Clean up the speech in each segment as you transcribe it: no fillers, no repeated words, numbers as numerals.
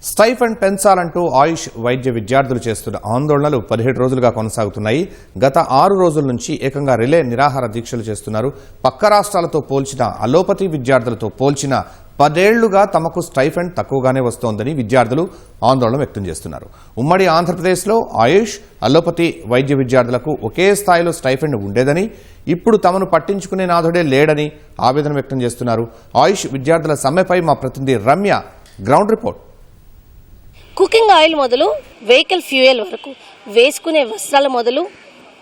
Stipend పెంచాలంటూ ఆయుష్ వైద్య విద్యార్థులు చేస్తున్న ఆందోళనలు 17 రోజులుగా కొనసాగుతున్నాయి. గత 6 రోజుల నుంచి ఏకంగా రిలే నిరాహార దీక్షలు చేస్తున్నారు. పక్క రాష్ట్రాలతో పోల్చిన అలోపతి విద్యార్థులతో పోల్చిన 10 ఏళ్లుగా తమకు స్టైఫండ్ తక్కువగానే వస్తోందని విద్యార్థులు ఆందోళన వ్యక్తం చేస్తున్నారు. ఉమ్మడి ఆంధ్రప్రదేశ్లో ఆయుష్, అలోపతి వైద్య విద్యార్థులకు ఒకే స్థాయిలో స్టైఫండ్ ఉండేదని, ఇప్పుడు తమను పట్టించుకునే నాథుడే లేడని ఆవేదన వ్యక్తం చేస్తున్నారు. ఆయుష్ విద్యార్థుల సమ్మెపై మా ప్రతినిధి Ramya ground report. Cooking oil మొదలు వెహికల్ ఫ్యూయల్ వరకు, వేసుకునే వస్త్రాల మొదలు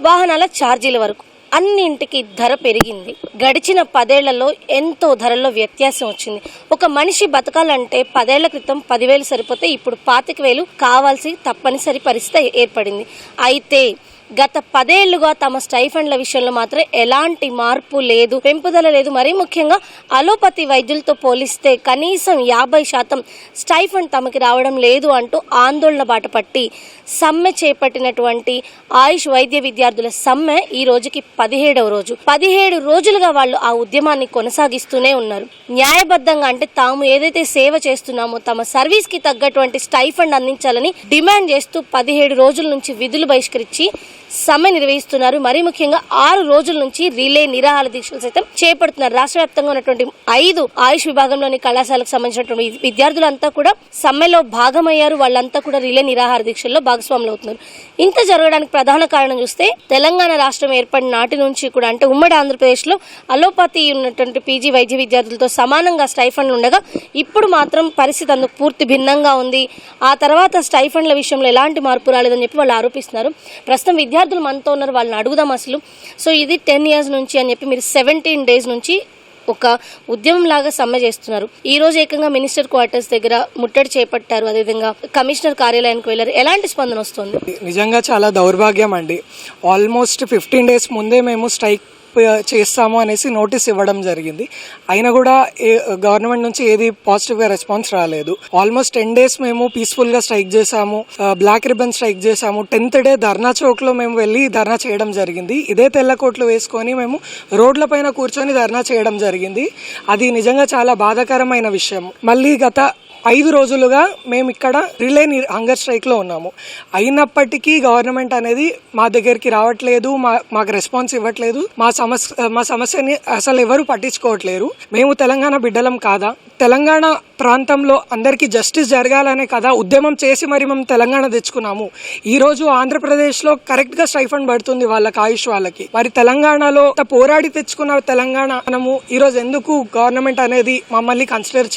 వాహనాల ఛార్జీల వరకు అన్నింటికి ధర పెరిగింది. గడిచిన 10 ఏళ్లలో ఎంతో ధరల్లో వ్యత్యాసం వచ్చింది. ఒక మనిషి బతకాలంటే 10 ఏళ్ల క్రితం 10,000 సరిపోతే ఇప్పుడు 25,000 కావాల్సి తప్పనిసరి పరిస్థితి ఏర్పడింది. అయితే గత 10 ఏళ్లుగా తమ స్టైఫండ్ల విషయంలో మాత్రం ఎలాంటి మార్పు లేదు, పెంపుదల లేదు. మరీ ముఖ్యంగా అలోపతి వైద్యులతో పోలిస్తే కనీసం 50% స్టైఫండ్ తమకి రావడం లేదు అంటూ ఆందోళన బాట పట్టి సమ్మె చేపట్టినటువంటి ఆయుష్ వైద్య విద్యార్థుల సమ్మె ఈ రోజుకి 17వ రోజు. 17 రోజులుగా వాళ్ళు ఆ ఉద్యమాన్ని కొనసాగిస్తూనే ఉన్నారు. న్యాయబద్ధంగా అంటే తాము ఏదైతే సేవ చేస్తున్నామో తమ సర్వీస్ కి తగ్గటువంటి స్టైఫండ్ అందించాలని డిమాండ్ చేస్తూ 17 రోజుల నుంచి విధులు బహిష్కరించి సమ్మె నిర్వహిస్తున్నారు. మరీ ముఖ్యంగా 6 రోజుల నుంచి రిలే నిరాహార దీక్షలు సైతం చేపడుతున్నారు. రాష్ట్ర వ్యాప్తంగా ఉన్నటువంటి 5 ఆయుష్ విభాగంలోని కళాశాలకు సంబంధించినటువంటి విద్యార్థులంతా కూడా సమ్మెలో భాగమయ్యారు. వాళ్ళంతా కూడా రిలే నిరాహార దీక్షల్లో భాగస్వాములు అవుతున్నారు. ఇంత జరగడానికి ప్రధాన కారణం చూస్తే తెలంగాణ రాష్ట్రం ఏర్పడిన నాటి నుంచి కూడా అంటే ఉమ్మడి ఆంధ్రప్రదేశ్లో అలోపతి ఉన్నటువంటి పీజీ వైద్య విద్యార్థులతో సమానంగా స్టైఫండ్లు ఉండగా ఇప్పుడు మాత్రం పరిస్థితి అందుకు పూర్తి భిన్నంగా ఉంది. ఆ తర్వాత స్టైఫండ్ల విషయంలో ఎలాంటి మార్పు రాలేదని చెప్పి వాళ్ళు ఆరోపిస్తున్నారు. ప్రస్తుతం విద్యార్థులు మనతో ఉన్నారు, వాళ్ళని అడుగుదాం అసలు. సో ఇది 10 years నుంచి అని చెప్పి మీరు 17 days నుంచి ఒక ఉద్యమం లాగా సమ్మె చేస్తున్నారు. ఈ రోజు ఏకంగా మినిస్టర్ క్వార్టర్స్ దగ్గర ముట్టడి చేపట్టారు. అదేవిధంగా కమిషనర్ కార్యాలయానికి వెళ్లారు. ఎలాంటి స్పందన వస్తుంది? నిజంగా చాలా దౌర్భాగ్యం అండి. ఆల్మోస్ట్ 15 days ముందే మేము స్ట్రైక్ చేస్తాము అనేసి నోటీస్ ఇవ్వడం జరిగింది. అయినా కూడా గవర్నమెంట్ నుంచి ఏది పాజిటివ్ గా రెస్పాన్స్ రాలేదు. ఆల్మోస్ట్ 10 days మేము పీస్ఫుల్ గా స్ట్రైక్ చేసాము, బ్లాక్ రిబన్ స్ట్రైక్ చేసాము. 10th day ధర్నా చౌక్ లో మేము వెళ్ళి ధర్నా చేయడం జరిగింది. ఇదే తెల్ల కోట్లు వేసుకొని మేము రోడ్ల పైన కూర్చొని ధర్నా చేయడం జరిగింది. అది నిజంగా చాలా బాధాకరమైన విషయం. మళ్ళీ గత 5 రోజులుగా మేము ఇక్కడ రిలే హంగర్ స్ట్రైక్ లో ఉన్నాము. అయినప్పటికీ గవర్నమెంట్ అనేది మా దగ్గరికి రావట్లేదు, మాకు రెస్పాన్స్ ఇవ్వట్లేదు. మా సమస్యని అసలు ఎవరు పట్టించుకోవట్లేరు. మేము తెలంగాణ బిడ్డలం కాదా? తెలంగాణ ప్రాంతంలో అందరికీ జస్టిస్ జరగాలనే కదా ఉద్యమం చేసి మరి మేము తెలంగాణ తెచ్చుకున్నాము. ఈ రోజు ఆంధ్రప్రదేశ్ లో కరెక్ట్ గా స్టైఫండ్ పడుతుంది వాళ్ళకి, ఆయుష్ వాళ్ళకి. మరి తెలంగాణలో పోరాడి తెచ్చుకున్న తెలంగాణ మనము ఈ రోజు ఎందుకు గవర్నమెంట్ అనేది మమ్మల్ని కన్సిడర్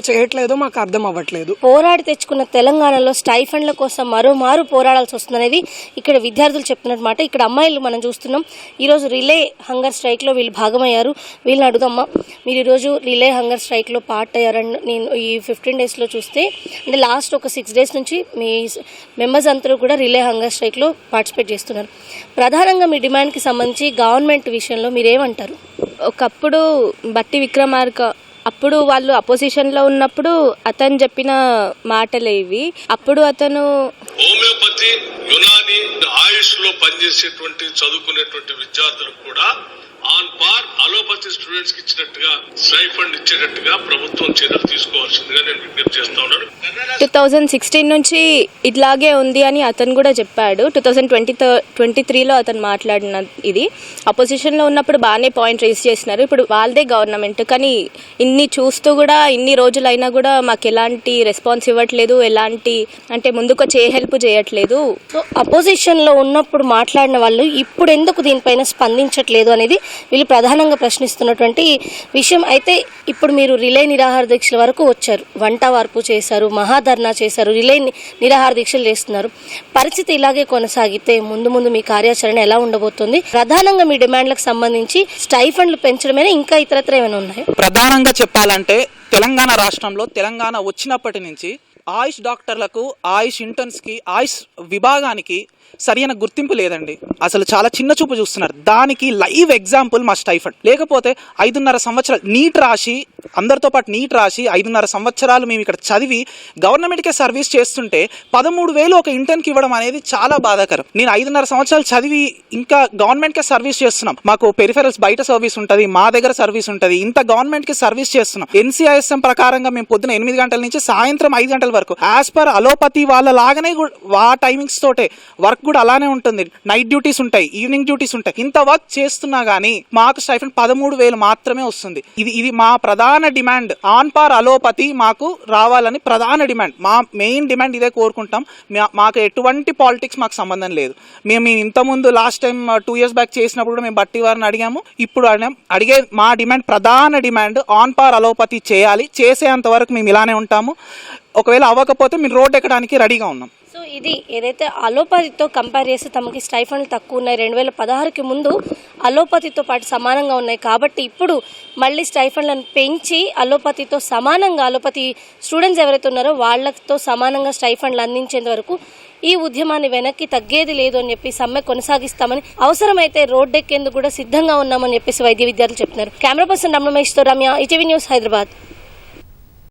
చేయట్లేదో మాకు అర్థం అవ్వట్లేదు. పోరాడి తెచ్చుకున్న తెలంగాణలో స్టైఫండ్ల కోసం మరోమారు పోరాడాల్సి వస్తుందనేది ఇక్కడ విద్యార్థులు చెప్తున్నట్టు మాట. ఇక్కడ అమ్మాయిలు మనం చూస్తున్నాం. ఈ రోజు రిలే హంగర్ స్ట్రైక్ లో వీళ్ళు భాగమయ్యారు. వీళ్ళని అడుగుదమ్మా, మీరు ఈ రోజు రిలే హంగర్ స్ట్రైక్ లో పార్ట్ అయ్యారని నేను ఈ 15 days లో చూస్తే అంటే లాస్ట్ ఒక 6 days నుంచి మీ మెంబర్స్ అందరూ కూడా రిలే హంగర్ స్ట్రైక్ లో పార్టిసిపేట్ చేస్తున్నారు. ప్రధానంగా మీ డిమాండ్ కి సంబంధించి గవర్నమెంట్ విషయంలో మీరేమంటారు? ఒకప్పుడు బట్టి విక్రమార్క అప్పుడు వాళ్ళు అపోజిషన్లో ఉన్నప్పుడు అతను చెప్పిన మాటలే ఇవి. అప్పుడు అతను హోమియోపతి, యునాని, ఆయుష్ లో పనిచేసేటువంటి చదువుకునేటువంటి విద్యార్థులకు కూడా ఆన్ పార్ అలోపతి స్టూడెంట్స్ కి ఇచ్చినట్టుగా స్టైఫండ్ ఇచ్చేటట్టుగా ప్రభుత్వం చర్యలు తీసుకోవాల్సిందిగా నేను విజ్ఞప్తి చేస్తా ఉన్నాను. 2016 నుంచి ఇట్లాగే ఉంది అని అతను కూడా చెప్పాడు. 2023లో అతను మాట్లాడిన ఇది అపోజిషన్ లో ఉన్నప్పుడు బాగానే పాయింట్ రేస్ చేసినారు. ఇప్పుడు వాళ్ళదే గవర్నమెంట్, కానీ ఇన్ని చూస్తూ కూడా ఇన్ని రోజులైనా కూడా మాకు ఎలాంటి రెస్పాన్స్ ఇవ్వట్లేదు, ఎలాంటి అంటే ముందుకు వచ్చే హెల్ప్ చేయట్లేదు. సో అపోజిషన్ లో ఉన్నప్పుడు మాట్లాడిన వాళ్ళు ఇప్పుడు ఎందుకు దీనిపైన స్పందించట్లేదు అనేది వీళ్ళు ప్రధానంగా ప్రశ్నిస్తున్నటువంటి విషయం. అయితే ఇప్పుడు మీరు రిలే నిరాహార దీక్షల వరకు వచ్చారు, వంట వార్పు చేశారు, మహాధర్నా చేశారు, రిలే నిరాహార దీక్షలు చేస్తున్నారు. పరిస్థితి ఇలాగే కొనసాగితే ముందు ముందు మీ కార్యాచరణ ఎలా ఉండబోతుంది? ప్రధానంగా మీ డిమాండ్లకు సంబంధించి స్టైఫండ్లు పెంచడమేనా ఇంకా ఇతరత్ర ఏమైనా ఉన్నాయా? ప్రధానంగా చెప్పాలంటే తెలంగాణ రాష్ట్రంలో తెలంగాణ వచ్చినప్పటి నుంచి ఆయుష్ డాక్టర్లకు, ఆయుష్ ఇంటర్న్స్కి, ఆయుష్ విభాగానికి సరైన గుర్తింపు లేదండి. అసలు చాలా చిన్న చూపు చూస్తున్నారు. దానికి లైవ్ ఎగ్జాంపుల్ మా స్టైఫండ్. లేకపోతే 5.5 సంవత్సరాలు నీట్ రాసి, అందరితో పాటు నీట్ రాసి 5.5 సంవత్సరాలు మేము ఇక్కడ చదివి గవర్నమెంట్కే సర్వీస్ చేస్తుంటే 13,000 ఒక ఇంటర్న్కి ఇవ్వడం అనేది చాలా బాధాకరం. నేను 5.5 సంవత్సరాలు చదివి ఇంకా గవర్నమెంట్కే సర్వీస్ చేస్తున్నాం. మాకు పెరిఫెరల్స్ బయట సర్వీస్ ఉంటుంది, మా దగ్గర సర్వీస్ ఉంటుంది. ఇంత గవర్నమెంట్కి సర్వీస్ చేస్తున్నాం. NCISM ప్రకారంగా మేము పొద్దున 8 గంటల నుంచి సాయంత్రం 5 గంటల వరకు యాజ్ పర్ అలోపతి వాళ్ళ లాగానే ఆ టైమింగ్స్ తోటే వర్క్ కూడా అలానే ఉంటుంది. నైట్ డ్యూటీస్ ఉంటాయి, ఈవినింగ్ డ్యూటీస్ ఉంటాయి. ఇంత వర్క్ చేస్తున్నా గానీ మాకు స్టైఫండ్ 13,000 మాత్రమే వస్తుంది. ఇది మా ప్రధాన డిమాండ్. ఆన్ పార్ అలోపతి మాకు రావాలని ప్రధాన డిమాండ్. మా మెయిన్ డిమాండ్ ఇదే కోరుకుంటాం. మాకు ఎటువంటి పాలిటిక్స్ మాకు సంబంధం లేదు. మేము ఇంతకుముందు లాస్ట్ టైం 2 years బ్యాక్ చేసినప్పుడు కూడా మేము బట్టి వారిని అడిగాము. ఇప్పుడు అడిగే మా డిమాండ్, ప్రధాన డిమాండ్ ఆన్ పార్ అలోపతి చేయాలి. చేసేంత వరకు మేము ఇలానే ఉంటాము. ఒకవేళ అవ్వకపోతే మేము రోడ్ ఎక్కడానికి రెడీగా ఉన్నాం. సో ఇది ఏదైతే అలోపతితో కంపేర్ చేస్తే తమకి స్టైఫండ్లు తక్కువ ఉన్నాయి. 2016కి ముందు అలోపతితో పాటు సమానంగా ఉన్నాయి. కాబట్టి ఇప్పుడు మళ్ళీ స్టైఫండ్లను పెంచి అలోపతితో సమానంగా, అలోపతి స్టూడెంట్స్ ఎవరైతే ఉన్నారో వాళ్ళతో సమానంగా స్టైఫండ్లు అందించేంత వరకు ఈ ఉద్యమాన్ని వెనక్కి తగ్గేది లేదు అని చెప్పి సమ్మె కొనసాగిస్తామని, అవసరమైతే రోడ్డెక్కేందుకు కూడా సిద్ధంగా ఉన్నామని చెప్పేసి వైద్య విద్యార్థులు చెప్తున్నారు. కెమెరా పర్సన్ రమణ మహేష్తో రమ్య, ఈటీవీ న్యూస్, హైదరాబాద్.